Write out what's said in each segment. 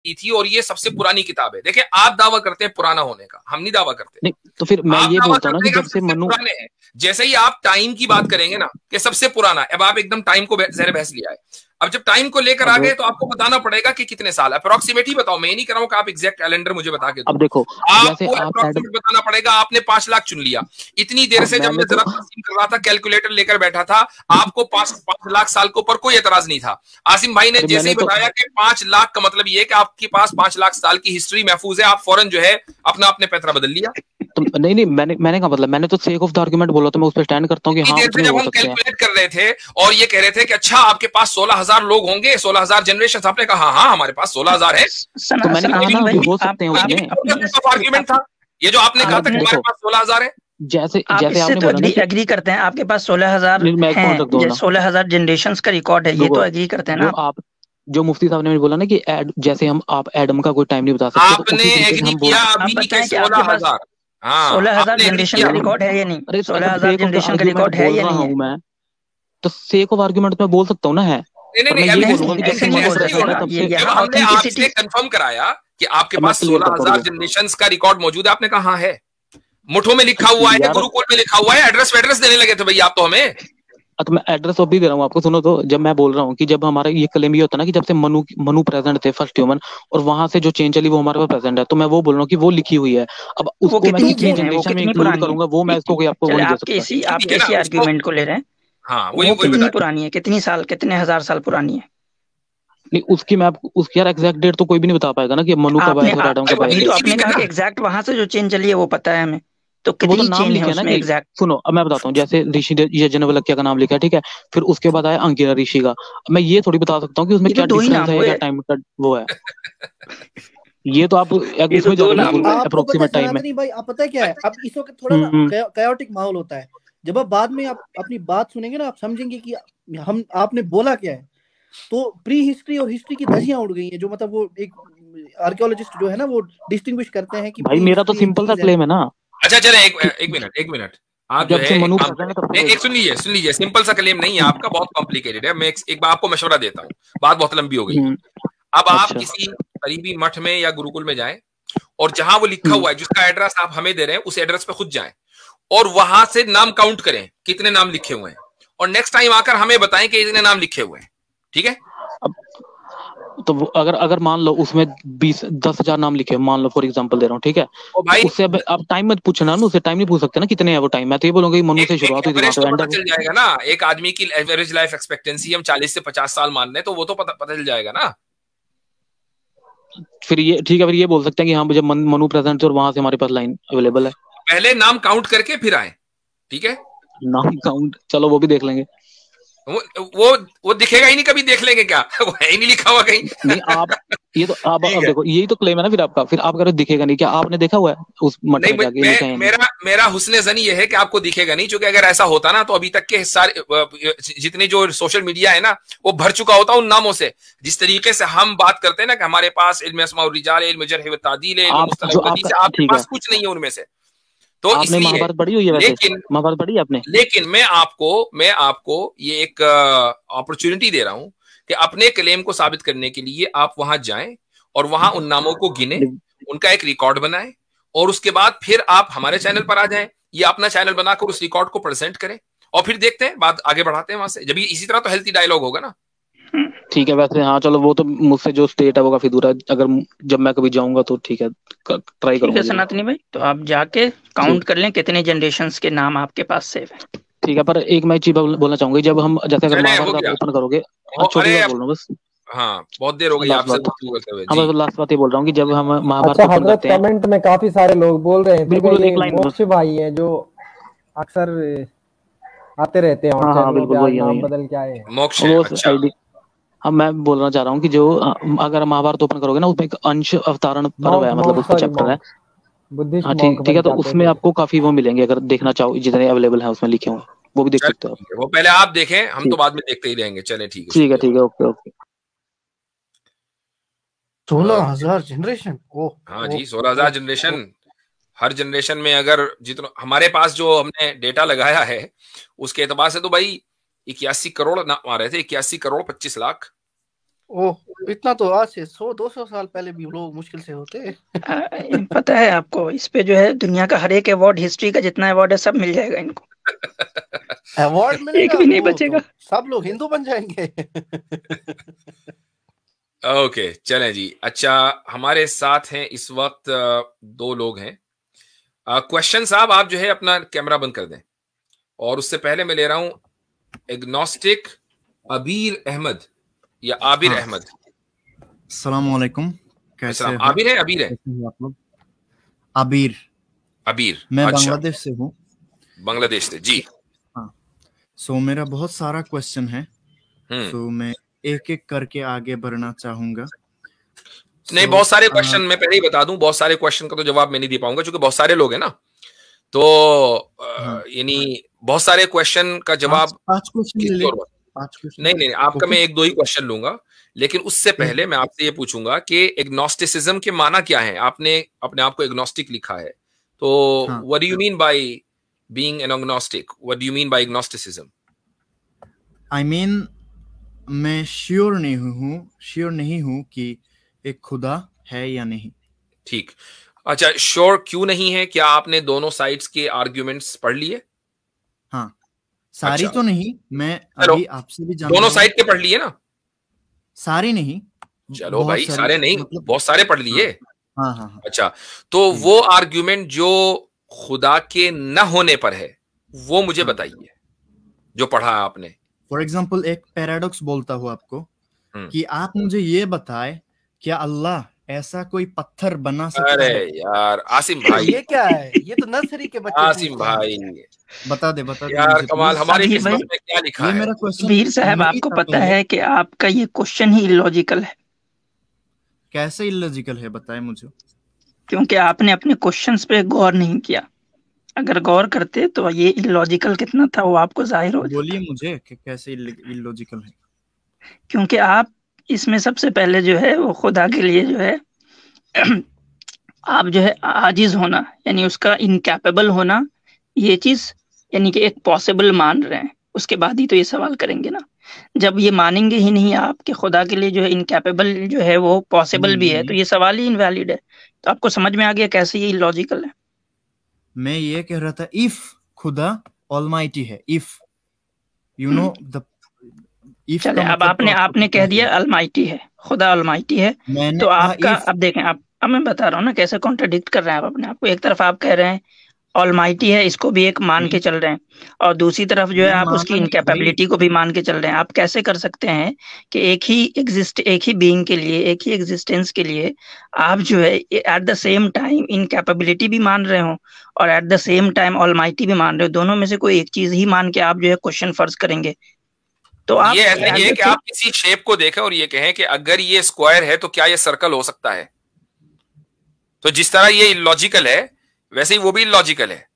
की थी और ये सबसे पुरानी किताब है। देखिए आप दावा करते हैं पुराना होने का, हम नहीं दावा करते। नहीं तो फिर मैं आप ये दावा बोलता हूँ ना करते कि हैं जब से सबसे मनु, पुराने हैं। जैसे ही आप टाइम की बात करेंगे ना कि सबसे पुराना, अब आप एकदम टाइम को ज़हर बहस लिया है। अब जब टाइम को लेकर आ अब गए तो आपको बताना पड़ेगा कि कितने साल, अप्रोक्सीमेट ही बताओ। मैं नहीं कर रहा हूं कि आप एग्जैक्ट कैलेंडर मुझे बता के दो, अब देखो जैसे आपको आप अप्रोक्सीमेट बताना पड़ेगा। आपने 5 लाख चुन लिया, इतनी देर से जब मैंने मैं तो जरा तकसीम कर रहा था, कैलकुलेटर लेकर बैठा था, आपको 5 लाख साल के ऊपर कोई एतराज नहीं था। आसिम भाई ने अरे जैसे ही मैंने तो बताया कि 5 लाख का मतलब ये है कि आपके पास 5 लाख साल की हिस्ट्री महफूज है, आप फौरन जो है अपना अपने पैतरा बदल लिया। तो नहीं मैंने कहा मतलब मैंने तो सेक ऑफ द आर्गुमेंट बोला, तो मैं उस पर स्टैंड करता हूँ कि इतनी हाँ देर से उतने जब हो हम सकते हैं। कैलकुलेट कर रहे थे और ये कह रहे थे कि अच्छा आपके पास 16,000 लोग होंगे, 16,000 जनरेशन, आपने कहा हाँ हमारे पास 16,000 है। तो मैंने कहा ना कि हो सकते हैं उतने। आर्ग्यूमेंट था ये जो आपने कहा था कि हमारे पास 16,000 है। जैसे आप जैसे इससे आपने तो बोला ना कि एग्री करते हैं, आपके पास 16,000 मैं एक पॉइंट रख दो हैं, ना, 16,000 जनरेशन का रिकॉर्ड है, ये तो एग्री करते हैं ना जो आप? आप जो मुफ्ती साहब ने बोला ना कि जैसे हम आप एडम का कोई टाइम नहीं बता सकते, तो आपने उसी तरीके से एग्री हम बोल। किया आप अभी के बताएं कि आपके पास 16,000। हाँ 16,000 आपने एग्री जनरेशन किया। का रिकॉर्ड है या नहीं? अरे अगर 16,000 सेक ऑफ द जनरेशन का आर्ग्यूमेंट रिकॉर्ड है बोल या रहा नहीं है? हूँ मैं, तो सेक ऑफ आर्ग्यूमेंट में बोल सकता हूँ ना, है। नहीं नहीं पर मैं नहीं, ये नहीं बोलूंगा नहीं, कि जब ऐसे से नहीं मनु बोल सकते प्रेजेंट है ना, तब ये से। जब यहाँ हमने ऑथेंटिसिटी। आपसे कंफर्म कराया कि आपके अब मैं पास क्लियर करता 16,000 हूँ जनरेशंस का रिकॉर्ड मौजूद है, आपने कहा हाँ है। मुठों में लिखा हुआ है, यार। गुरुकुल में लिखा हुआ है, एड्रेस वेड्रेस देने लगे थे भैया आप तो हमें। तो मैं एड्रेस अभी दे रहा हूँ आपको, सुनो तो। जब मैं बोल रहा हूँ कि जब हमारा ये क्लेम ये होता है ना कि जब से मनु मनु प्रेजेंट थे फर्स्ट ह्यूमन, और वहां से जो चेंज चली वो हमारे पास प्रेजेंट है, तो मैं वो बोल रहा हूँ कि वो लिखी हुई है। अब वो उसको मैं कितनी कितनी चेंज है, वो जनरेशन में कितनी इंक्लूड पुरानी है? करूंगा वो मैं इसको कोई आपको वो चले नहीं दे आपके सकता। इसी जो भी आपके है ना इसी उसको, आर्ग्यूमेंट को ले रहे हैं, हाँ वो वही कितनी बता। पुरानी है, कितनी साल, कितने हजार साल पुरानी है? नहीं उसकी मैं आपको उसकी यार एग्जैक्ट डेट तो कोई भी नहीं बता पाएगा ना कि मनु कब आए आपने थे और एडम कब आए अभी थे। तो लिखी भी आपने है कहा ना। कि एग्जैक्ट वहां से जो चेंज चली है वो पता है हमें, तो तो वो तो कितनी नाम चेंज है लिखे है ना उसमें कि, एग्जैक्ट? सुनो अब मैं बताता हूँ, जैसे ऋषि यज्ञवल्क्य का नाम लिखा है, ठीक है। फिर उसके बाद आया अंगिरा ऋषि का। अब मैं ये थोड़ी बता सकता हूँ कि उसमें ये तो क्या दो ही डिफरेंस नाम है, हुए। क्या टाइम का वो है। ये तो आप ये तो इसमें जा दो रहे हो नाम बिल्कुल हुए। आपको पता है अप्रोक्सीमेट टाइम में। सनातनी भाई, आप पता है क्या है, अब इस वक्त थोड़ा ना हम्म। कायोटिक माहौल होता है। जब आप बाद में आप अपनी बात सुनेंगे ना, आप समझेंगे कि हम आपने बोला क्या है। तो प्री हिस्ट्री और हिस्ट्री की धज्जियां उड़ गई हैं, जो मतलब वो एक आर्कियोलॉजिस्ट जो है ना वो डिस्टिंग्विश करते हैं कि भाई प्री मेरा तो हिस्ट्री एक सिंपल सा चीज है। क्लेम है ना अच्छा चले कि एक मिनट। आप जो जब है से एक मनु काम प्रेजेंट करें, है तब से एक सुन लीजिए, सिंपल सा क्लेम नहीं है आपका, बहुत कॉम्प्लिकेटेड है। मैं एक बार आपको मशवरा देता हूँ, बात बहुत लंबी हो गई है। अब आप अच्छा। किसी करीबी मठ में या गुरुकुल में जाएं और जहां वो लिखा हम्म। हुआ है, जिसका एड्रेस आप हमें दे रहे हैं, उस एड्रेस पे खुद जाएं और वहां से नाम काउंट करें कितने नाम लिखे हुए हैं, और नेक्स्ट टाइम आकर हमें बताएं कि इतने नाम लिखे हुए हैं। ठीक है? अब तो अगर अगर मान लो उसमें 10,000 नाम लिखे, मान लो फॉर एग्जांपल दे रहा हूँ, ठीक है। और तो भाई उससे अब आप टाइम मत पूछना ना, उससे टाइम नहीं पूछ सकते ना कितने हैं वो टाइम। मैं तो ये बोलूंगा कि मनु एक से एक शुरुआत हुई थी, वहां एवरेज से तो एंड पता है वो। चल जाएगा ना। एक आदमी की एवरेज लाइफ एक्सपेक्टेंसी हम 40 से 50 साल मान रहे हैं, तो वो तो पता चल जाएगा ना। फिर ये ठीक है, फिर ये बोल सकते हैं कि हाँ जब मनु प्रेजेंट थे और वहां से हमारे पास लाइन अवेलेबल है। पहले नाम काउंट करके फिर आए। ठीक है? नाम काउंट चलो वो भी देख लेंगे। वो वो वो दिखेगा ही नहीं, कभी देख लेंगे क्या? वो है ही नहीं लिखा हुआ कहीं। नहीं आप ये तो आप ठीक अब है। देखो यही तो क्लेम है ना फिर आपका। फिर आप कह रहे हो दिखेगा नहीं, क्या आपने देखा हुआ है उस मठ नहीं में जाके मैं लिखा है या नहीं? मेरा हुस्न ज़नी ये है कि आपको दिखेगा नहीं, क्योंकि अगर ऐसा होता ना तो अभी तक के सारे जितने जो सोशल मीडिया है ना वो भर चुका होता उन नामों से। जिस तरीके से हम बात करते हैं ना कि हमारे पास इल्म अस्मा और रिजाल, इल्म जरह व तादील, इल्म आप मुस्तलह जो व हदीस, आपका आपके ठीक है, पास कुछ नहीं है उनमें से। तो आपने इसलिए महाभारत पढ़ी हुई है वैसे? लेकिन महाभारत पढ़ी है आपने? लेकिन मैं आपको ये एक अपॉर्चुनिटी दे रहा हूं कि अपने क्लेम को साबित करने के लिए आप वहां जाएं और वहां उन नामों को गिने, उनका एक रिकॉर्ड बनाएं, और उसके बाद फिर आप हमारे चैनल पर आ जाएं या अपना चैनल बनाकर उस रिकॉर्ड को प्रेजेंट करें, और फिर देखते हैं, बात आगे बढ़ाते हैं वहां से। जब ये इसी तरह तो हेल्थी डायलॉग होगा ना। ठीक है वैसे, हाँ चलो वो तो मुझसे जो स्टेट है वो काफी दूर है। अगर जब मैं कभी जाऊंगा तो ठीक है, ट्राई ठीक है करूंगा जरूर। सनातनी भाई, तो आप जाके काउंट ठीक कर लें कितने जनरेशंस के नाम आपके पास सेव है। ठीक है। पर एक मैं चीज बोलना चाहूंगा, जब हम जैसे अगर चले हो महाभारत आप गया। ओपन करोगे, हाँ छोटी अरे बात बोल रहा हूँ बस, हाँ बहुत देर हो गई लास्ट आपसे बात। गुफ्तगू करते हुए हाँ जी। बस लास्ट बात ये बोल रहा हूँ कि जब हम महाभारत अच्छा ओपन हजरत, करते हैं, कमेंट में काफी सारे लोग बोल रहे थे कि बिल्कुल एक ये लाइन बस। मोक्ष भाई हैं जो अक्सर आते रहते हैं और हाँ हाँ चैनलों पे, बिल्कुल आज वही है वही नाम है। बदल के आए हैं। मोक्ष है, वो अच्छा। आईडी। अब मैं बोलना चाह रहा हूँ कि जो अगर महाभारत ओपन करोगे ना, उसमें एक अंश अवतारण पर्व है, माउंट मतलब माउंट उसका सॉरी चैप्टर है। माउंट बुद्धिस्ट हाँ मॉन्क ठीक है, बन तो के आते उसमें थे। आपको काफी वो मिलेंगे, अगर देखना चाहो जितने अवेलेबल है उसमें लिखे हुए, वो भी देख चल सकते हो आप। ठीक है, वो पहले आप देखें, हम तो ठीक बाद में देखते ही रहेंगे। चले ठीक है, ठीक है शुक्रिया। ठीक है, ओके ओके। 16,000 जनरेशन, ओह हाँ ओह जी, 16,000 जनरेशन। हर जनरेशन में अगर जितना हमारे पास जो हमने डेटा लगाया है उसके एतबार से तो भाई 81 करोड़ नाम आ रहे थे, 81 करोड़ 25 लाख। ओह, इतना तो आज से 100-200 साल पहले भी लोग मुश्किल से होते। पता है आपको, इस पे जो है दुनिया का हर एक अवार्ड, हिस्ट्री का जितना अवार्ड है सब मिल जाएगा इनको। अवार्ड एक मिलेगा भी नहीं वो बचेगा। तो सब लोग हिंदू बन जाएंगे। ओके, चलें जी। अच्छा, हमारे साथ हैं इस वक्त 2 लोग हैं। क्वेश्चन साहब, आप जो है अपना कैमरा बंद कर दें। और उससे पहले मैं ले रहा हूं एग्नोस्टिक अबीर अहमद या आबिर हाँ। अहमद। अस्सलाम वालेकुम, कैसे हो? आबिर है, अबीर है? कैसे हो आप लोग? आबिर। अबीर, मैं अच्छा, बांग्लादेश से हूँ। बांग्लादेश से जी। हाँ, सो मेरा बहुत सारा क्वेश्चन है, सो मैं एक एक करके आगे बढ़ना चाहूंगा। नहीं, बहुत सारे क्वेश्चन, मैं पहले ही बता दूं, बहुत सारे क्वेश्चन का तो जवाब मैं नहीं दे पाऊंगा क्योंकि बहुत सारे लोग हैं ना, तो यानी बहुत सारे क्वेश्चन का जवाब 5 क्वेश्चन ले ले। 5 क्वेश्चन नहीं, आपका मैं 1-2 ही क्वेश्चन लूंगा, लेकिन उससे पहले मैं आपसे ये पूछूंगा कि एग्नोस्टिसिज्म के माना क्या है। आपने अपने आप को एग्नोस्टिक लिखा है, तो what do you mean by being an agnostic? What do you mean by agnosticism? I mean, मैं श्योर नहीं हूँ कि एक खुदा है या नहीं। ठीक, अच्छा, श्योर क्यों नहीं है? क्या आपने दोनों साइड्स के आर्ग्यूमेंट्स पढ़ लिए? हाँ, सारी अच्छा, तो नहीं, मैं अभी आपसे भी जान दोनों साइड के पढ़ लिए ना? सारी नहीं, चलो भाई, सारे नहीं, मतलब बहुत सारे पढ़ लिए। हाँ। अच्छा, तो वो आर्ग्यूमेंट जो खुदा के न होने पर है वो मुझे बताइए, जो पढ़ा है आपने। फॉर एग्जाम्पल, एक पैराडॉक्स बोलता हूँ आपको कि आप मुझे ये बताए, क्या अल्लाह ऐसा कोई पत्थर बना सकता है? अरे यार आसिम भाई, ये क्या है? ये तो नर्सरी के बच्चे आसिम भाई, बता दे यार कमाल, हमारे किस्मत में क्या लिखा है? मेरा क्वेश्चन वीर साहब, आपको पता है कि आपका ये क्वेश्चन ही इलॉजिकल है। कैसे इलॉजिकल है, बताए मुझे। क्योंकि आपने अपने क्वेश्चंस पे गौर नहीं किया। अगर गौर करते तो ये इलॉजिकल कितना था वो आपको जाहिर हो जाता। बोलिए मुझे कि कैसे इलॉजिकल है। क्योंकि आप इसमें सबसे पहले जो है वो खुदा के लिए जो है आप जो है आजिज होना, यानी उसका इनकैपेबल होना, ये चीज यानी कि एक पॉसिबल मान रहे हैं। उसके बाद ही तो ये सवाल करेंगे ना। जब ये मानेंगे ही नहीं आप कि खुदा के लिए जो है इनकैपेबल जो है वो पॉसिबल भी है, तो ये सवाल ही इनवैलिड है। तो आपको समझ में आ गया कैसे ये इलॉजिकल है। मैं ये कह रहा था, इफ खुदा ऑलमाइटी है, if you know the, if चले, अब आपने कह दिया अलमाइटी है, खुदा अलमाइटी है, तो आपका अब देखें, अब मैं बता रहा हूँ ना कैसे कॉन्ट्रडिक्ट कर रहे हैं आप अपने आप को। एक तरफ आप कह रहे हैं ऑलमाइटी है, इसको भी एक मान के चल रहे हैं, और दूसरी तरफ जो है आप उसकी इनकैपेबिलिटी को भी मान के चल रहे हैं। आप कैसे कर सकते हैं कि एक ही बीइंग के लिए, एक ही एग्जिस्टेंस के लिए आप जो है at the same time incapability भी मान रहे हो और at the same time almighty भी मान रहे हो? दोनों में से कोई एक चीज ही मान के आप जो है क्वेश्चन फर्ज करेंगे। तो आप ये ऐसा नहीं है कि आप किसी शेप को देखें और ये कहें कि अगर ये स्क्वायर है तो क्या ये सर्कल हो सकता है। तो जिस तरह ये इलॉजिकल है वैसे ही वो भी इलॉजिकल है।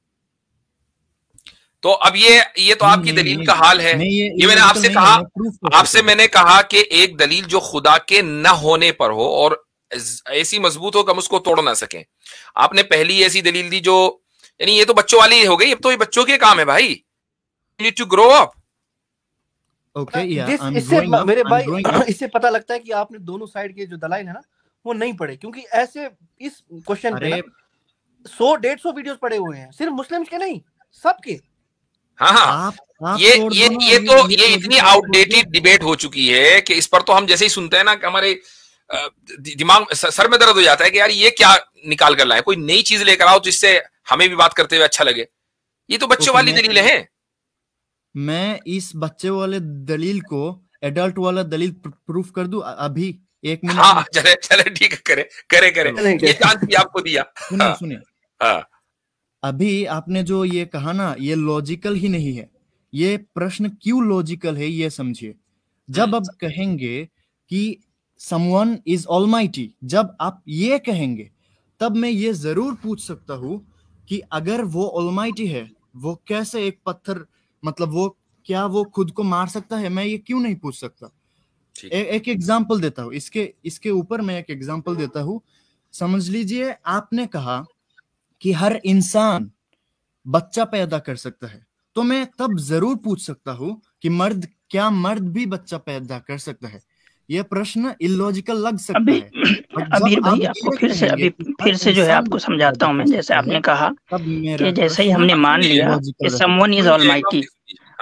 तो अब ये तो आपकी दलील का हाल है। ये मैंने आपसे कहा, मैंने कहा कि एक दलील जो खुदा के न होने पर हो और ऐसी मजबूत हो कि हम उसको तोड़ ना सकें। आपने पहली ऐसी दलील दी जो, यानी ये तो बच्चों वाली हो गई। अब तो ये बच्चों के काम है भाई, नीड टू ग्रो अप। इससे मेरे भाई इससे पता लगता है कि आपने दोनों साइड के जो दलाइल है ना वो नहीं पढ़े, क्योंकि ऐसे इस क्वेश्चन पे 100-150 वीडियोस पड़े हुए हैं, सिर्फ मुस्लिम्स के नहीं, सबके। हाँ, ये इतनी आउटडेटेड डिबेट हो चुकी है कि इस पर तो हम जैसे ही सुनते हैं ना कि हमारे दिमाग सर में दर्द हो जाता है कि यार ये क्या निकाल कर लाए, कोई नई चीज लेकर आओ जिससे हमें भी बात करते हुए अच्छा लगे। ये तो बच्चों वाली दलील है। मैं इस बच्चे वाले दलील को एडल्ट वाला दलील प्रूफ कर दूं अभी 1 मिनट? हाँ, चले ठीक है, करे ये चांस भी आपको दिया। सुनिए अभी आपने जो ये कहा ना, ये लॉजिकल ही नहीं है। ये प्रश्न क्यों लॉजिकल है ये समझिए। जब आप कहेंगे कि समवन इज ऑलमाइटी, जब आप ये कहेंगे तब मैं ये जरूर पूछ सकता हूं कि अगर वो ऑलमाइटी है, वो कैसे एक पत्थर, मतलब वो क्या वो खुद को मार सकता है? मैं ये क्यों नहीं पूछ सकता? एक एग्जाम्पल देता हूं, इसके ऊपर मैं एक एग्जाम्पल देता हूं। समझ लीजिए आपने कहा कि हर इंसान बच्चा पैदा कर सकता है, तो मैं तब जरूर पूछ सकता हूं कि मर्द भी बच्चा पैदा कर सकता है? ये प्रश्न इलॉजिकल लग सकता है। अबीर भाई आपको फिर से जो है आपको समझाता हूँ मैं। जैसे आपने कहा कि जैसे ही हमने मान लिया कि समवन इज ऑलमाइटी,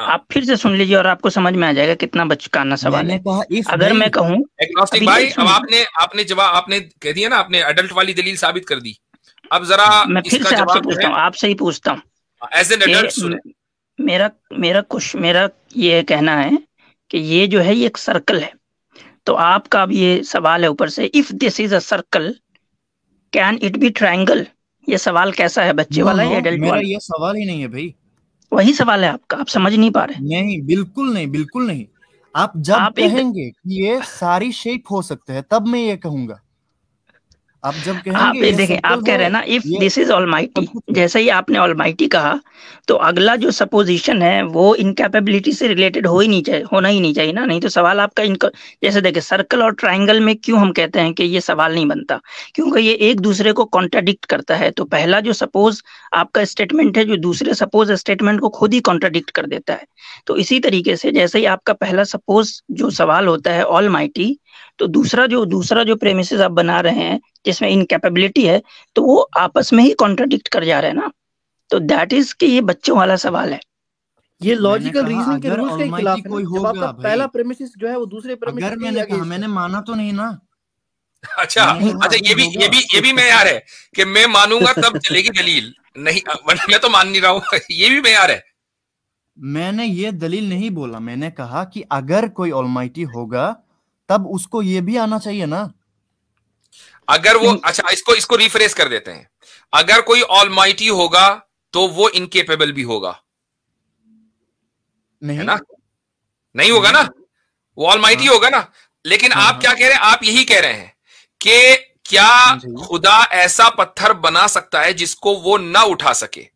आप फिर से सुन लीजिए और आपको समझ में आ जाएगा कितना बचकाना सवाल है। अगर मैं कहूँ एग्नोस्टिक भाई, अब आपने जवाब आपने कह दिया ना, आपने एडल्ट वाली दलील साबित कर दी। अब जरा मैं फिर से आपसे पूछता हूँ, आपसे ही पूछता हूँ एज एन एडल्ट। मेरा ये कहना है कि ये जो है ये एक सर्कल है, तो आपका अब ये सवाल है ऊपर से, if this is a circle can it be triangle. ये सवाल कैसा है, बच्चे वाला है एडल्ट वाला? ये सवाल ही नहीं है भाई, वही सवाल है आपका, आप समझ नहीं पा रहे। नहीं, बिल्कुल नहीं, बिल्कुल नहीं। आप जब कहेंगे कि ये सारी शेप हो सकते हैं तब मैं ये कहूंगा। आप जब कहेंगे देखें, आप कह रहे हैं ना इफ दिस इज ऑलमाइटी, जैसे ही आपने ऑलमाइटी कहा तो अगला जो सपोजिशन है वो इनकैपेबिलिटी से रिलेटेड होना ही नहीं चाहिए ना, नहीं तो सवाल आपका जैसे देखिए सर्कल और ट्रायंगल में क्यों हम कहते हैं कि ये सवाल नहीं बनता, क्योंकि ये एक दूसरे को कॉन्ट्राडिक्ट करता है। तो पहला जो सपोज आपका स्टेटमेंट है जो दूसरे सपोज स्टेटमेंट को खुद ही कॉन्ट्राडिक्ट कर देता है। तो इसी तरीके से जैसे ही आपका पहला सपोज जो सवाल होता है ऑलमाइटी, तो दूसरा जो प्रेमिसेस आप बना रहे हैं जिसमें इनकैपेबिलिटी है, तो वो आपस में ही कॉन्ट्राडिक्ट कर जा रहे हैं ना। तो दैट इज कि ये बच्चों वाला सवाल है। ये लॉजिकल रीजनिंग के रूल्स के खिलाफ है। जब आपका पहला प्रेमिस जो है वो दूसरे प्रेमिस अगर मैंने कहा, मैंने माना तो नहीं ना। अच्छा, ये भी मेयार है कि मैं मानूंगा तब चलेगी दलील, नहीं मैं तो मान नहीं रहा हूँ। ये भी मेयार है। मैंने ये दलील नहीं बोला, मैंने कहा कि अगर कोई ऑलमाइटी होगा तब उसको ये भी आना चाहिए ना। अगर वो, अच्छा इसको रिफ्रेश कर देते हैं, अगर कोई ऑलमाइटी होगा तो वो इनकेपेबल भी होगा, नहीं है ना? नहीं होगा ना, वो ऑलमाइटी होगा ना। लेकिन आप क्या कह रहे हैं? आप यही कह रहे हैं कि क्या खुदा ऐसा पत्थर बना सकता है जिसको वो ना उठा सके?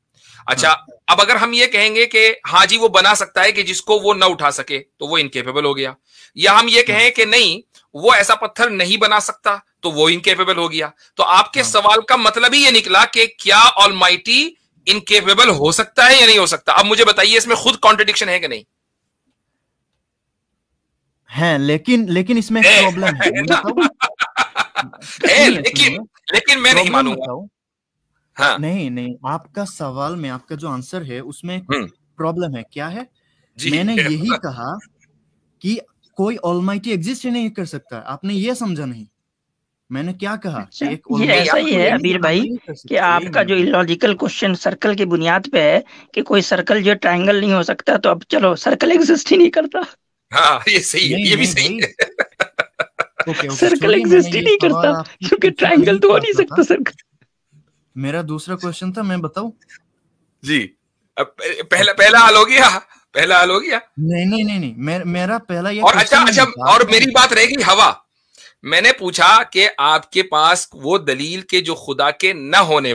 अच्छा, अब अगर हम ये कहेंगे कि हाँ जी वो बना सकता है कि जिसको वो ना उठा सके, तो वो इनकेपेबल हो गया। या हम ये कहें कि नहीं वो ऐसा पत्थर नहीं बना सकता, तो वो इनकेपेबल हो गया। तो आपके सवाल का मतलब ही ये निकला कि क्या ऑलमाइटी इनकेपेबल हो सकता है या नहीं हो सकता? अब मुझे बताइए इसमें खुद कॉन्ट्रडिक्शन है कि नहीं है? लेकिन इसमें प्रॉब्लम है लेकिन मैं नहीं मानूंगा। हाँ। नहीं, आपका सवाल में आपका जो आंसर है उसमें प्रॉब्लम है। क्या है? मैंने यही कहा कि कोई ऑलमाइटी एग्जिस्ट ही नहीं कर सकता। आपने ये समझा नहीं। मैंने क्या कहा? ये ऐसा ही है अबीर भाई कि आपका जो इलॉजिकल क्वेश्चन सर्कल की बुनियाद पे है कि कोई सर्कल जो ट्रायंगल नहीं हो सकता, तो अब चलो सर्कल एग्जिस्ट ही नहीं करता। हाँ, ये सही है, ये भी सही है। सर्कल एग्जिस्ट ही नहीं करता क्योंकि ट्रायंगल तो हो नहीं सकता सर्कल। मेरा दूसरा क्वेश्चन था, मैं बताऊं जी? अब पहला हल हो गया, पहला हल हो गया। नहीं, मेरा पहला ये। और अच्छा, और मेरी बात रहेगी हवा। मैंने पूछा कि आपके पास वो दलील के जो खुदा के न होने,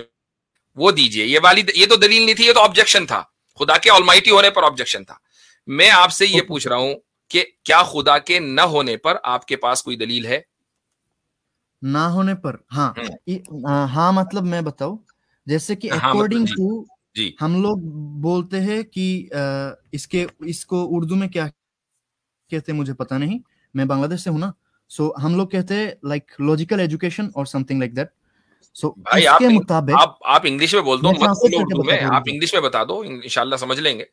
वो दीजिए। ये तो दलील नहीं थी, ये तो ऑब्जेक्शन था। खुदा के ऑलमाइटी होने पर ऑब्जेक्शन था। मैं आपसे ये पूछ रहा हूं कि क्या खुदा के न होने पर आपके पास कोई दलील है? ना होने पर? हाँ, मतलब मैं बताऊं, जैसे कि अकॉर्डिंग टू हम लोग बोलते हैं कि इसको उर्दू में क्या कहते हैं मुझे पता नहीं, मैं बांग्लादेश से हूं ना। सो हम लोग कहते हैं लाइक लॉजिकल एजुकेशन और समथिंग लाइक दैट। सो इसके मुताबिक आप इंग्लिश में बोल दो, मत बोलो उर्दू में। आप इंग्लिश में बता दो, इंशाल्लाह समझ लेंगे।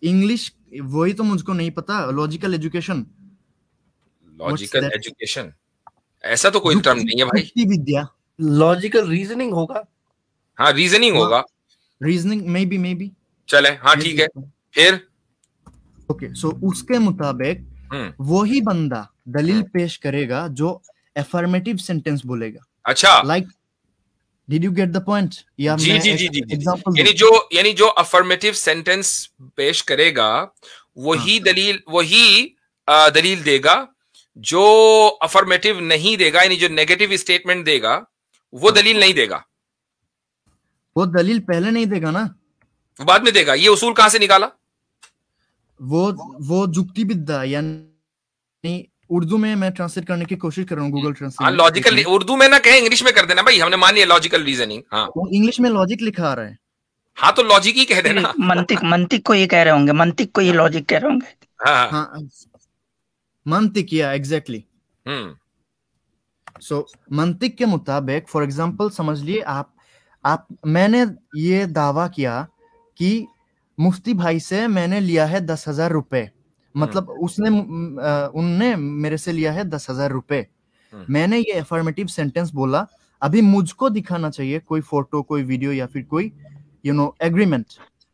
इंग्लिश वही तो मुझको नहीं पता। लॉजिकल एजुकेशन ऐसा तो कोई टर्म नहीं है भाई। विद्या, लॉजिकल रीजनिंग होगा। हाँ, रीजनिंग होगा, रीजनिंग मे बी चले। हाँ, ठीक है। फिर ओके, सो उसके मुताबिक वही बंदा दलील पेश करेगा जो अफर्मेटिव सेंटेंस बोलेगा। अच्छा, like did you get the point? या जी। यानी जो अफर्मेटिव सेंटेंस पेश करेगा वही दलील देगा। जो अफर्मेटिव नहीं देगा, यानी जो नेगेटिव स्टेटमेंट देगा, वो दलील नहीं देगा। वो दलील पहले नहीं देगा ना, वो बाद में देगा। ये उसूल कहां से निकाला? वो जुक्ति विद्या, यानी उर्दू में मैं ट्रांसलेट करने की कोशिश कर रहा हूँ गूगल ट्रांसलेट। लॉजिकल उर्दू में ना कहे, इंग्लिश में कर देना भाई। हमने मान लिया लॉजिकल रीजनिंग। हाँ, इंग्लिश में लॉजिक लिखा आ रहा है। हाँ, तो लॉजिक ही कह देना। मंतिक को ये कह रहे होंगे, मंतिक को ये लॉजिक कह रहे होंगे। हाँ, मंतिक, या एग्जैक्टली। सो मंतिक के मुताबिक फॉर एग्जांपल समझ लिए आप मैंने ये दावा किया कि मुफ्ती भाई से मैंने लिया है 10,000 रुपए, मतलब उनने मेरे से लिया है 10,000 रुपए। मैंने ये अफर्मेटिव सेंटेंस बोला, अभी मुझको दिखाना चाहिए कोई फोटो, कोई वीडियो या फिर कोई एग्रीमेंट,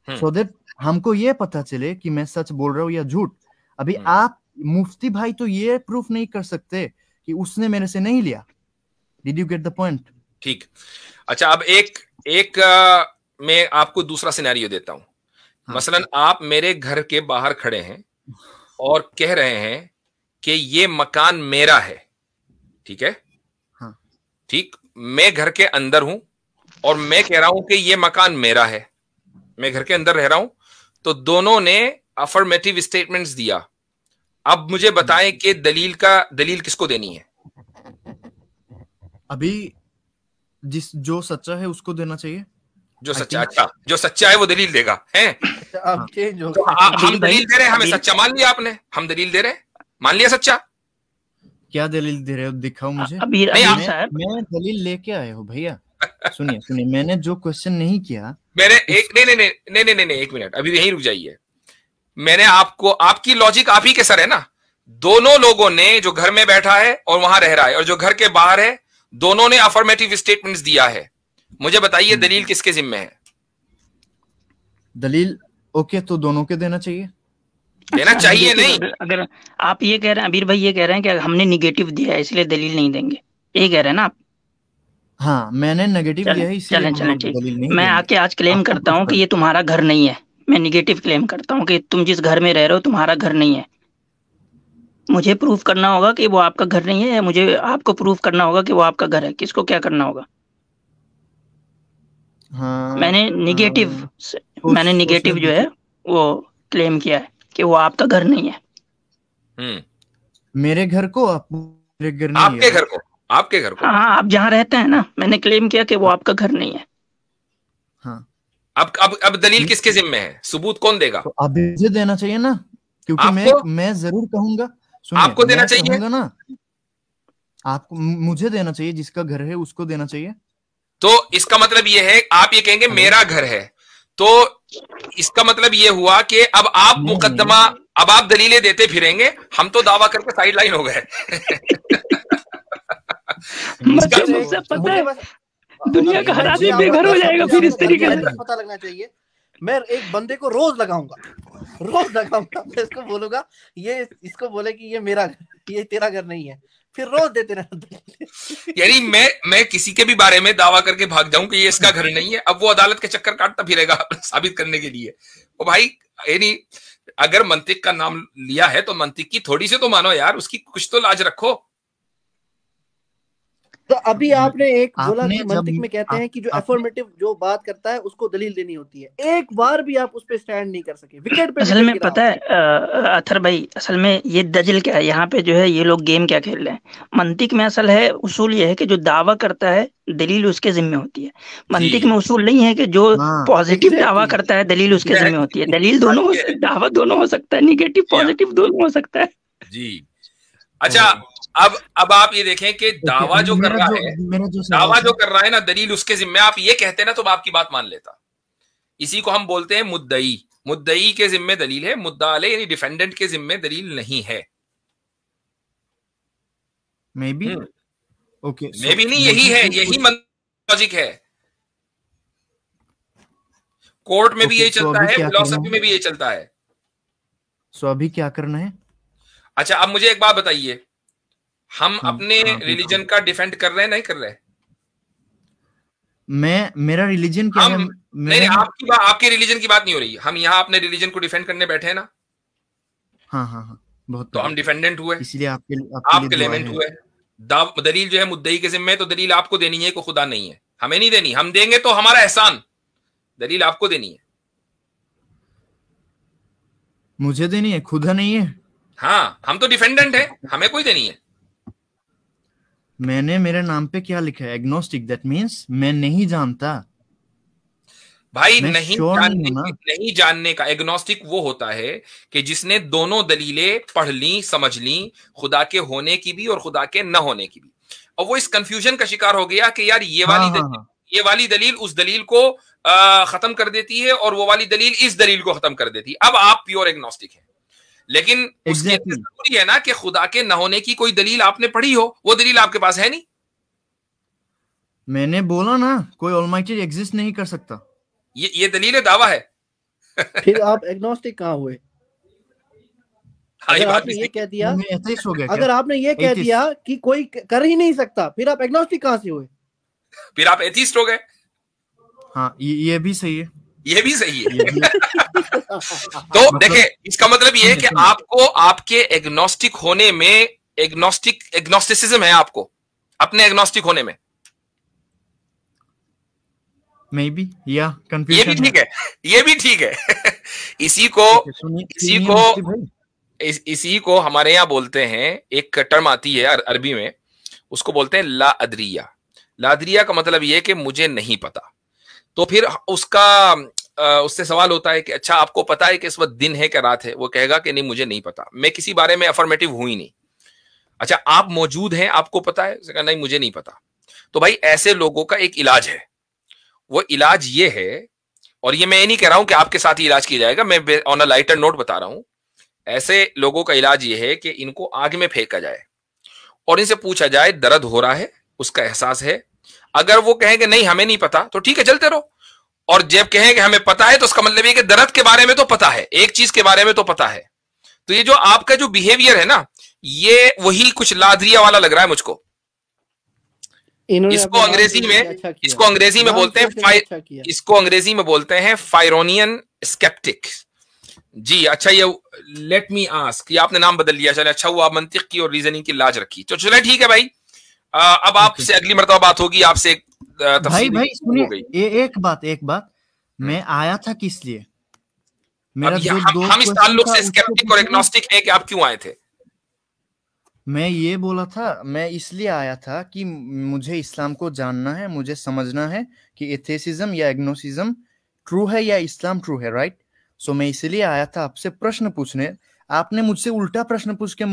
सो दैट हमको ये पता चले कि मैं सच बोल रहा हूँ या झूठ। अभी आप मुफ्ती भाई तो ये प्रूफ नहीं कर सकते कि उसने मेरे से नहीं लिया। Did you get the point? ठीक। अच्छा, अब एक मैं आपको दूसरा सिनेरियो देता हूं। मसलन आप मेरे घर के बाहर खड़े हैं और कह रहे हैं कि ये मकान मेरा है, ठीक है? हाँ। ठीक, मैं घर के अंदर हूं और मैं कह रहा हूं कि ये मकान मेरा है, मैं घर के अंदर रह रहा हूं, तो दोनों ने अफर्मेटिव स्टेटमेंट्स दिया। अब मुझे बताएं कि दलील किसको देनी है? अभी जो सच्चा है उसको देना चाहिए। जो सच्चा, अच्छा, जो सच्चा है वो दलील देगा, हैं? अब चेंज हो तो हम दलील दे रहे हैं, हमें सच्चा मान लिया आपने, हम दलील दे रहे हैं, मान लिया सच्चा। क्या दलील दे रहे हो, दिखाओ मुझे। मैं दलील लेके आया हूँ भैया। सुनिए, मैंने जो क्वेश्चन नहीं किया, मैंने नहीं, एक मिनट, अभी यहीं रुक जाइए। मैंने आपको, आपकी लॉजिक आप ही के सर है ना। दोनों लोगों ने, जो घर में बैठा है और वहां रह रहा है और जो घर के बाहर है, दोनों ने अफर्मेटिव स्टेटमेंट्स दिया है। मुझे बताइए दलील किसके जिम्मे है? दलील ओके, तो दोनों के देना चाहिए। देना चाहिए नहीं। अगर आप ये कह रहे हैं, अबीर भाई ये कह रहे हैं कि हमने निगेटिव दिया है इसलिए दलील नहीं देंगे, ये कह रहे हैं ना आप? हाँ, मैंने नेगेटिव दिया है इसलिए दलील नहीं। मैं आके आज क्लेम करता हूँ कि ये तुम्हारा घर नहीं है। मैं निगेटिव क्लेम करता हूँ कि तुम जिस घर में रह रहे हो तुम्हारा घर नहीं है। मुझे प्रूफ करना होगा कि वो आपका घर नहीं है, या मुझे आपको प्रूफ करना होगा कि वो आपका घर है? किसको क्या करना होगा? हाँ, मैंने निगेटिव जो है वो क्लेम किया है कि वो आपका घर नहीं है। मेरे घर को, मेरे घर नहीं, आपके घर को। हाँ, आप जहाँ रहते हैं ना, मैंने क्लेम किया कि वो आपका घर नहीं है। हाँ। अब दलील किसके जिम्मे है? सबूत कौन देगा? तो अब मुझे देना चाहिए ना, क्योंकि मैं जरूर कहूंगा। आपको देना चाहिए ना, आपको, मुझे देना चाहिए। जिसका घर है उसको देना चाहिए। तो इसका मतलब ये है, आप ये कहेंगे मेरा घर है, तो इसका मतलब ये हुआ कि अब आप मुकदमा, अब आप दलीलें देते फिरेंगे, हम तो दावा करके साइड लाइन हो गए। पता है, दुनिया का हर आदमी बेघर हो जाएगा फिर इस तरीके से। पता लगना चाहिए। मैं एक बंदे को रोज लगाऊंगा, मैं इसको बोलूंगा, ये इसको बोले कि ये मेरा घर, ये तेरा घर नहीं है, फिर रोज देते रहना। यानी मैं किसी के भी बारे में दावा करके भाग जाऊं कि ये इसका घर नहीं है, अब वो अदालत के चक्कर काटता फिरेगा साबित करने के लिए। ओ भाई, यानी अगर मंतिक का नाम लिया है तो मंतिक की थोड़ी सी तो मानो यार, उसकी कुछ तो लाज रखो। तो अभी आपने एक बोला कि मंतिक में कहते हैं कि जो अफर्मेटिव जो बात करता है उसको दलील देनी होती है। एक बार भी आप उस पे स्टैंड नहीं कर सके, विकेट पे। असल में पता है अथर भाई, असल में ये दलील क्या है यहाँ पे, जो है ये लोग गेम क्या खेल रहे हैं। मंतिक में असल है उसूल ये है कि जो दावा करता है दलील उसके जिम्मे होती है। मंतिक में उसूल नहीं है कि जो पॉजिटिव दावा करता है दलील उसके जिम्मे होती है। दलील दोनों, दावा दोनों हो सकता है, निगेटिव पॉजिटिव दोनों हो सकता है जी। अच्छा, अब आप ये देखें कि दावा जो कर रहा है ना, दलील उसके जिम्मे। आप ये कहते हैं ना तो मैं आपकी बात मान लेता। इसी को हम बोलते हैं मुद्दई। मुद्दई के जिम्मे दलील है, मुद्दा अलैह यानी डिफेंडेंट के जिम्मे दलील नहीं है। मे बी नहीं, यही है, यही लॉजिक है। कोर्ट में भी यही चलता है, फिलॉसफी में भी यही चलता है। सो अभी क्या करना है? अच्छा, अब मुझे एक बात बताइए, हम अपने रिलीजन का डिफेंड कर रहे हैं, नहीं कर रहे? मेरा रिलीजन क्या है? नहीं, आपके रिलीजन की बात नहीं हो रही। हम यहाँ अपने रिलीजन को डिफेंड करने बैठे हैं ना। हाँ, बहुत। तो हम डिफेंडेंट हुए, इसलिए आप क्लेमेंट हुए। दलील जो है मुद्दई के जिम्मे, तो दलील आपको देनी है, को खुदा नहीं है, हमें नहीं देनी। हम देंगे तो हमारा एहसान, दलील आपको देनी है। मुझे देनी है, खुदा नहीं है। हाँ, हम तो डिफेंडेंट है, हमें कोई देनी है। मैंने मेरे नाम पे क्या लिखा है? एग्नोस्टिक, दैट मींस मैं नहीं जानता। भाई नहीं जानने का एग्नोस्टिक वो होता है कि जिसने दोनों दलीलें पढ़ ली, समझ ली, खुदा के होने की भी और खुदा के न होने की भी, और वो इस कंफ्यूजन का शिकार हो गया कि यार ये वाली दलील उस दलील को खत्म कर देती है और वो वाली दलील इस दलील को खत्म कर देती है। अब आप प्योर एग्नोस्टिक हैं, लेकिन उसके अंदर जरूरी है ना कि खुदा के न होने की कोई दलील आपने पढ़ी हो, वो दलील आपके पास है नहीं। मैंने बोला ना, कोई ऑलमाइटी एग्जिस्ट नहीं कर सकता, ये दलील दावा है। फिर आप एग्नोस्टिक कहाँ हुए? अगर आपने ये कह दिया, अगर आपने ये कह दिया कि कोई कर ही नहीं सकता, फिर आप एग्नोस्टिक कहाँ से हुए? फिर आप एथिस्ट हो गए। हाँ, ये भी सही है, ये भी सही है। तो देखें, इसका मतलब ये है कि आपको आपके एग्नोस्टिक होने में एग्नोस्टिसिज्म है, आपको अपने एग्नोस्टिक होने में Maybe, yeah, ये भी ठीक है, ये भी ठीक है। इसी को हमारे यहाँ बोलते हैं, एक टर्म आती है अरबी में, उसको बोलते हैं ला अदरिया। ला अदरिया का मतलब ये है कि मुझे नहीं पता। तो फिर उससे सवाल होता है कि अच्छा आपको पता है कि इस वक्त दिन है कि रात है? वो कहेगा कि नहीं मुझे नहीं पता, मैं किसी बारे में अफर्मेटिव हूं ही नहीं। अच्छा आप मौजूद हैं, आपको पता है? नहीं मुझे नहीं पता। तो भाई ऐसे लोगों का एक इलाज है, वो इलाज ये है, और ये मैं नहीं कह रहा हूं कि आपके साथ ही इलाज किया जाएगा, मैं ऑन अ लाइटर नोट बता रहा हूं। ऐसे लोगों का इलाज ये है कि इनको आग में फेंका जाए और इनसे पूछा जाए दर्द हो रहा है, उसका एहसास है? अगर वो कहेंगे नहीं हमें नहीं पता, तो ठीक है चलते रहो। और जब कहेंगे हमें पता है, तो उसका मतलब ये कि दर्द के बारे में तो पता है, एक चीज के बारे में तो पता है। तो ये जो आपका जो बिहेवियर है ना, ये वही कुछ लादरिया वाला लग रहा है मुझको। इसको अंग्रेजी में बोलते हैं फायरोनियन स्केप्टिक। जी अच्छा, ये लेट मी आस्क, ये आपने नाम बदल लिया, चले अच्छा हुआ, आप मंतिक की और रीजनिंग की लाज रखी, तो चले ठीक है भाई। अब आपसे अगली मर्तबा बात होगी, आपसे भाई सुनिए, एक बात मैं आया था किस लिए? हम इस ताल्लुक से स्केप्टिक और एग्नोस्टिक है कि आप क्यों आए थे? मैं ये बोला था, मैं इसलिए आया था कि मुझे इस्लाम को जानना है, मुझे समझना है कि एथेसिज्म या एग्नोसिज्म ट्रू है या इस्लाम ट्रू है, राइट? सो मैं इसलिए आया था आपसे प्रश्न पूछने। आपने मुझसे उल्टा प्रश्न पूछ के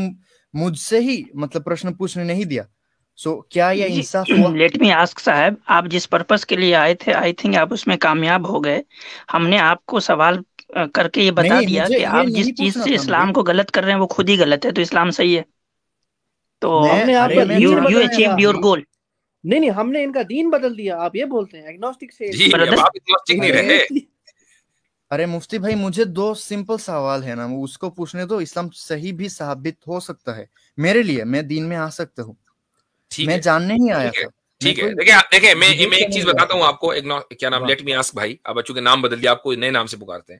मुझसे ही मतलब प्रश्न पूछने नहीं दिया। सो क्या यह इंसाफ हुआ? लेट मी आस्क साहब, आप जिस पर्पस के लिए आए थे, आई थिंक आप उसमें कामयाब हो गए। हमने आपको सवाल करके ये बता दिया कि आप जिस चीज से इस्लाम को गलत कर रहे हैं वो खुद ही गलत है, तो इस्लाम सही है। तो यू अचीव्ड योर गोल। नहीं, हमने इनका दीन बदल दिया, आप ये बोलते हैं एग्नोस्टिक से। जी, अब आप एग्नोस्टिक नहीं रहे। अरे मुफ्ती भाई, मुझे 2 सिंपल सवाल है ना, उसको पूछने दो। इस्लाम सही भी साबित हो सकता है मेरे लिए, मैं दीन में आ सकता हूँ, मैं जानने ही आया था। ठीक है, देखिए मैं एक चीज बताता हूँ आपको। क्या नाम, लेट मी आस्क भाई, अब बच्चों के नाम बदल दिया, आपको नए नाम से पुकारते हैं।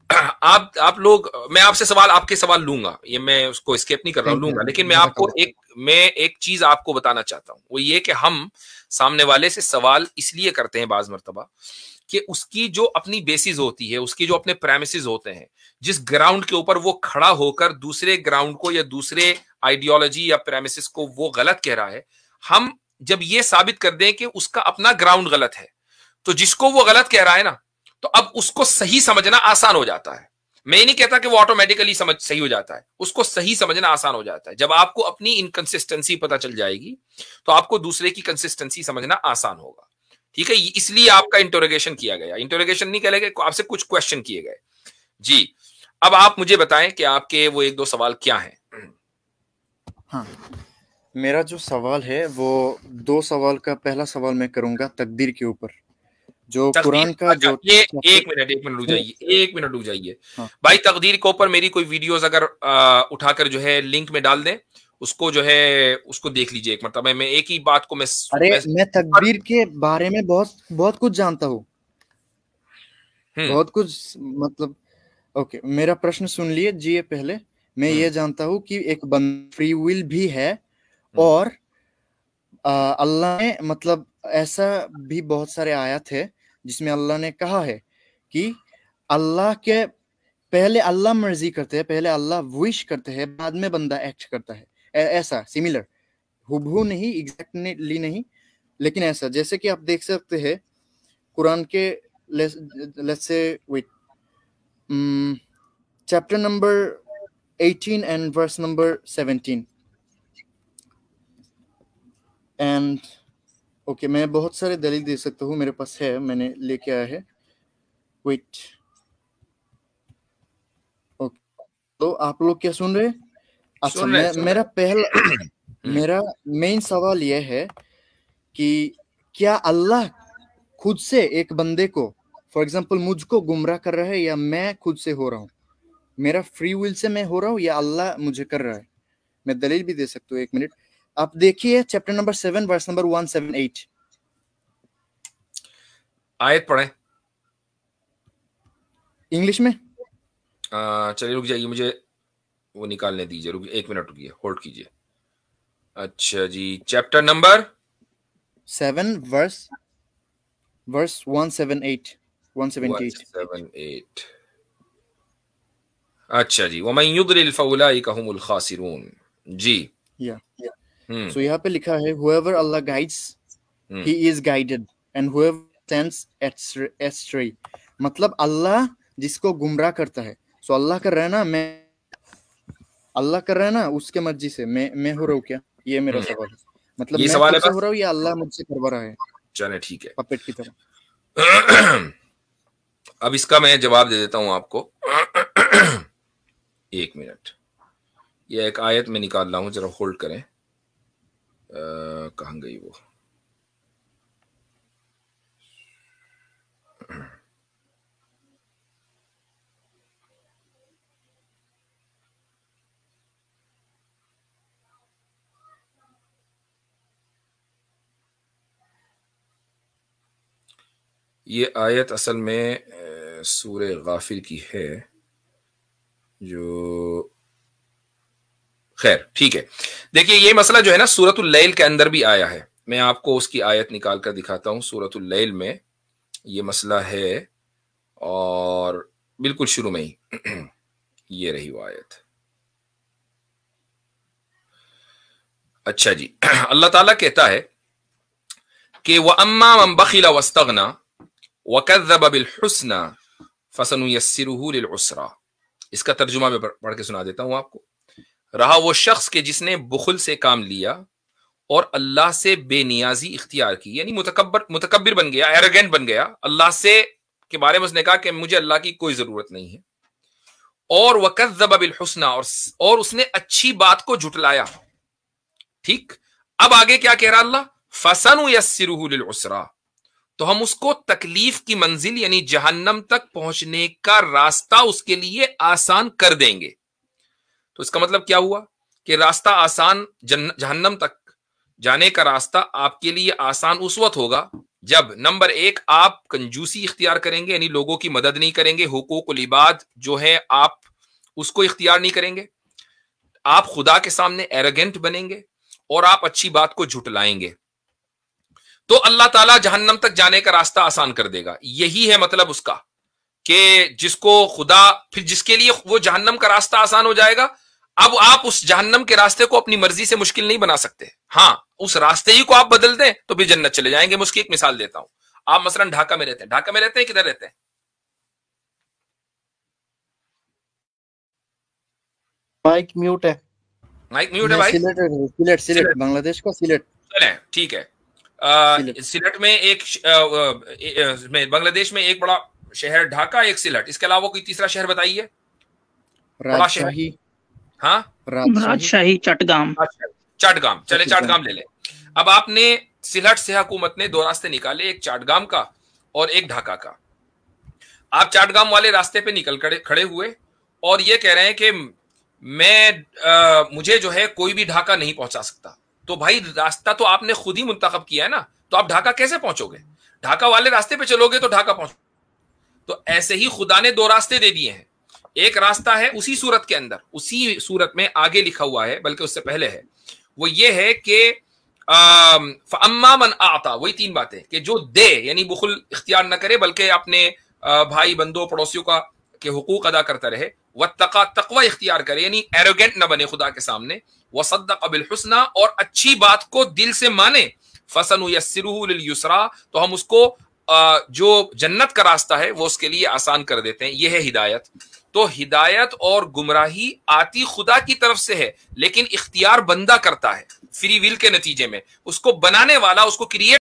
आप लोग, मैं आपसे आपके सवाल लूंगा, ये मैं उसको स्केप नहीं कर रहा हूँ, लूंगा, लेकिन मैं आपको एक चीज आपको बताना चाहता हूँ, वो ये कि हम सामने वाले से सवाल इसलिए करते हैं बाज मर्तबा कि उसकी जो अपनी बेसिस होती है, उसकी जो अपने प्रेमिसेस होते हैं, जिस ग्राउंड के ऊपर वो खड़ा होकर दूसरे ग्राउंड को या दूसरे आइडियोलॉजी या प्रेमिसेस को वो गलत कह रहा है, हम जब ये साबित कर दें कि उसका अपना ग्राउंड गलत है, तो जिसको वो गलत कह रहा है ना, तो अब उसको सही समझना आसान हो जाता है। मैं नहीं कहता कि वो ऑटोमेटिकली सही हो जाता है, उसको सही समझना आसान हो जाता है। जब आपको अपनी इनकंसिस्टेंसी पता चल जाएगी, तो आपको दूसरे की कंसिस्टेंसी समझना आसान होगा। ठीक है, इसलिए आपका इंटरोगेशन किया गया। इंटरोगेशन नहीं कह गए, आपसे कुछ क्वेश्चन किए गए। जी, अब आप मुझे बताएं कि आपके वो 1-2 सवाल क्या हैं। हाँ, मेरा जो सवाल है वो 2 सवाल का पहला सवाल मैं करूंगा तकदीर के ऊपर, जो कुरान का जो एक मिनट रुक जाइए हाँ। भाई, तकदीर के ऊपर मेरी कोई वीडियोस अगर उठाकर जो है लिंक में डाल दें, उसको जो है उसको देख लीजिए एक मरतबा। मैं एक ही बात को मैं तकदीर के बारे में बहुत कुछ जानता हूँ, बहुत कुछ, मतलब ओके, मेरा प्रश्न सुन लिए जी। पहले मैं ये जानता हूँ कि एक फ्री विल भी है, और अल्लाह ने मतलब ऐसा भी बहुत सारे आयत है जिसमें अल्लाह ने कहा है कि अल्लाह के पहले अल्लाह मर्जी करते हैं, पहले अल्लाह विश करते हैं, बाद में बंदा एक्ट करता है। ऐसा सिमिलर, हुबहू नहीं, एग्जैक्टली नहीं, लेकिन ऐसा, जैसे कि आप देख सकते हैं कुरान के let's say wait, chapter number 18 and verse number 17 and okay, मैं बहुत सारे दलील दे सकता हूँ, मेरे पास है, मैंने लेके आया है, wait, okay, तो आप लोग क्या सुन रहे? अच्छा, मेरा मेन सवाल यह है कि क्या अल्लाह खुद से एक बंदे को, फॉर एग्जांपल मुझको गुमराह कर रहा है, या मैं खुद से हो रहा हूँ, मेरा फ्री विल से मैं हो रहा हूँ, या अल्लाह मुझे कर रहा है? मैं दलील भी दे सकता हूँ, 1 मिनट। आप देखिए चैप्टर नंबर 7 वर्स नंबर 178, आयत पढ़े इंग्लिश में। चलिए रुक जाइए, मुझे वो निकालने दीजिए, रुक 1 मिनट रुकिए, होल्ड कीजिए। अच्छा जी, चैप्टर नंबर 7 वर्स 178 178। अच्छा जी, वमन युद्लिल फउलाइका हुमुल खासिरून। जी, सो यहाँ पे लिखा है whoever Allah guides he is guided and whoever stands astray, मतलब अल्लाह जिसको गुमराह करता है, सो अल्लाह कर रहा है ना, मैं अल्लाह कर रहा है ना, उसके मर्जी से मैं हो रहा हूँ क्या? ये मेरा सवाल है, मतलब ये मैं सवाल खुद से हो रहा हूँ या अल्लाह मुझसे करवा रहा है? चले ठीक है, पपेट की तरह। अब इसका मैं जवाब दे देता हूं आपको। 1 मिनट, ये एक आयत में निकाल रहा हूं, जरा होल्ड करें। कहां गई वो? ये आयत असल में सूरे गाफिर की है, जो खैर ठीक है। देखिए, ये मसला जो है ना, सूरतुल लैल के अंदर भी आया है। मैं आपको उसकी आयत निकाल कर दिखाता हूं। सूरतुल लैल में ये मसला है, और बिल्कुल शुरू में ही ये रही वो आयत। अच्छा जी, अल्लाह ताला कहता है कि व अम्मा मन बखिला वस्तगना वकज़्ज़ब बिल हुस्ना फसनुयस्सिरुहु लिल उसरा। इसका तर्जुमा मैं पढ़ के सुना देता हूं आपको। रहा वो शख्स के जिसने बुखल से काम लिया और अल्लाह से बेनियाजी इख्तियार की, यानी मुतकब्बिर बन गया, एरोगेंट बन गया। अल्लाह से के बारे में उसने कहा कि मुझे अल्लाह की कोई जरूरत नहीं है। और वकज़्ज़ब बिल हुस्ना, और उसने अच्छी बात को झुटलाया। ठीक, अब आगे क्या कह रहा अल्लाह? फसनुयस्सिरुहु लिल उसरा, तो हम उसको तकलीफ की मंजिल यानी जहन्नम तक पहुंचने का रास्ता उसके लिए आसान कर देंगे। तो इसका मतलब क्या हुआ कि रास्ता आसान, जहन्नम तक जाने का रास्ता आपके लिए आसान उस वक्त होगा जब नंबर 1 आप कंजूसी इख्तियार करेंगे, यानी लोगों की मदद नहीं करेंगे, हुकूकुल इबाद जो है आप उसको इख्तियार नहीं करेंगे, आप खुदा के सामने एरोगेंट बनेंगे और आप अच्छी बात को झुटलाएंगे, तो अल्लाह ताला जहन्नम तक जाने का रास्ता आसान कर देगा। यही है मतलब उसका, कि जिसको खुदा, फिर जिसके लिए वो जहन्नम का रास्ता आसान हो जाएगा, अब आप उस जहन्नम के रास्ते को अपनी मर्जी से मुश्किल नहीं बना सकते। हाँ, उस रास्ते ही को आप बदल दें तो फिर जन्नत चले जाएंगे। मैं उसकी एक मिसाल देता हूं। आप मसलन ढाका में रहते हैं, ढाका में रहते हैं, किधर रहते हैं? माइक म्यूट है। माइक म्यूट है भाई? सिलेट, बांग्लादेश का सिलेट। चले ठीक है। सिलेट में एक, बांग्लादेश में एक बड़ा शहर ढाका, एक सिलेट, इसके अलावा कोई तीसरा शहर बताइए, बड़ा शहर। हाँ, राजशाही, चटगाम। चटगाम, चले चटगाम ले ले। अब आपने सिलहट से हुकूमत ने 2 रास्ते निकाले, एक चटगाम का और एक ढाका का। आप चटगाम वाले रास्ते पे निकल खड़े हुए और ये कह रहे हैं कि मुझे जो है कोई भी ढाका नहीं पहुंचा सकता। तो भाई रास्ता तो आपने खुद ही मुंतखब किया है ना, तो आप ढाका कैसे पहुंचोगे? ढाका वाले रास्ते पे चलोगे तो ढाका पहुंच। तो ऐसे ही खुदा ने 2 रास्ते दे दिए हैं। एक रास्ता है उसी सूरत के अंदर, उसी सूरत में आगे लिखा हुआ है, बल्कि उससे पहले है, वो ये है कि अम्मा मन आता, वही 3 बातें कि जो दे, यानी बुखल इख्तियार न करे बल्कि अपने भाई बंदों पड़ोसियों का के हुकूक अदा करता रहे, वत्तका, तकवा इख्तियार करे, यानी एरोगेंट न बने खुदा के सामने, वसद्दक़ बिल हुस्ना, और अच्छी बात को दिल से माने, फसनुयस्सिरुहु लिल युसरा, तो हम उसको जो जन्नत का रास्ता है वो उसके लिए आसान कर देते हैं। यह है हिदायत। तो हिदायत और गुमराही आती खुदा की तरफ से है, लेकिन इख्तियार बंदा करता है फ्री विल के नतीजे में। उसको बनाने वाला, उसको क्रिएट